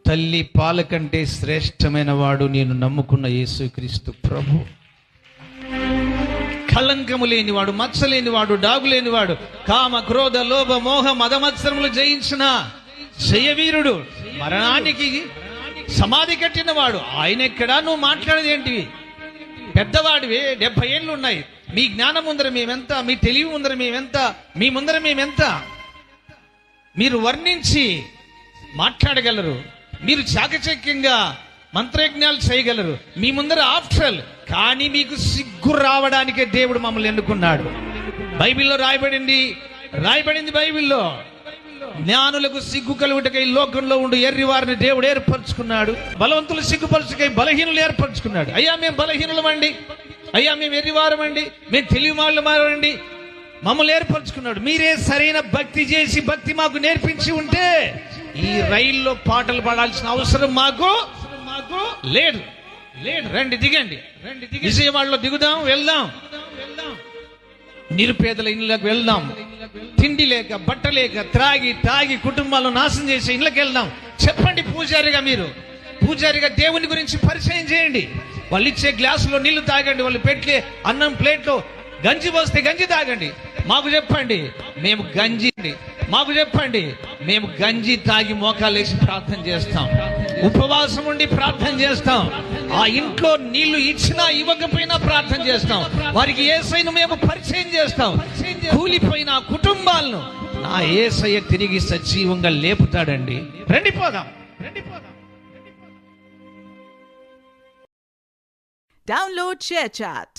తల్లి పాల కంటే శ్రేష్టమైన వాడు నేను నమ్ముకున్న యేసుక్రీస్తు ప్రభు. కళంకము లేనివాడు, మచ్చ లేనివాడు, డాగు లేనివాడు, కామ క్రోధ లోభ మోహ మదమత్సరములు జయించిన జయవీరుడు, మరణానికి సమాధి కట్టినవాడు. ఆయన ఎక్కడా? నువ్వు మాట్లాడేది ఏంటివి? పెద్దవాడివే, 70 ఏళ్ళు ఉన్నాయి. మీ జ్ఞానం ముందర మేమెంత, మీ తెలివి ముందర మేమెంత, మీ ముందర మేమెంత? మీరు వర్ణించి మాట్లాడగలరు, మీరు చాకచక్యంగా మంత్రయజ్ఞాలు చేయగలరు, మీ ముందర ఆఫ్టర్. కానీ మీకు సిగ్గు రావడానికే దేవుడు మమ్మల్ని ఎన్నుకున్నాడు. బైబిల్లో రాయబడింది బైబిల్లో, జ్ఞానులకు సిగ్గు కలుగుటకై లోకంలో ఉండు ఎర్రి వారిని దేవుడు ఏర్పరచుకున్నాడు, బలవంతులు సిగ్గుపరచుకై బలహీనులు ఏర్పరచుకున్నాడు. అయ్యా మేము బలహీనులమండి, అయ్యా మేము ఎర్రివారమండి, మేము తెలివి వాళ్ళమండి, మమ్మల్ని ఏర్పరచుకున్నాడు. మీరే సరైన భక్తి చేసి భక్తి మాకు నేర్పించి ఉంటే ఈ రైల్లో పాటలు పాడాల్సిన అవసరం మాకు లేదు. రండి దిగండి, విజయవాడలో దిగుదాం, వెళ్దాం, నిరుపేదల ఇళ్ళకి వెళ్దాం, తిండి లేక బట్ట లేక త్రాగి కుటుంబాలను నాశనం చేసే ఇళ్ళకి వెళ్దాం. చెప్పండి పూజారిగా దేవుని గురించి పరిచయం చేయండి. వాళ్ళు ఇచ్చే గ్లాసులో నీళ్లు తాగండి, వాళ్ళు పెట్టే అన్నం ప్లేట్లో గంజి పోస్తే గంజి తాగండి. మాకు చెప్పండి మేము గంజి తాగి మోకాలు వేసి ప్రార్థన చేస్తాం, ఉపవాసం ఉండి ప్రార్థన చేస్తాం, ఆ ఇంట్లో నీళ్లు ఇచ్చినా ఇవ్వకపోయినా ప్రార్థన చేస్తాం. వారికి యేసయ్యను మేము పరిచయం చేస్తాం. కూలిపోయిన కుటుంబాలను నా యేసయ్య తిరిగి సజీవంగా లేపుతాడండి. రండి పోదాం. Download ShareChat.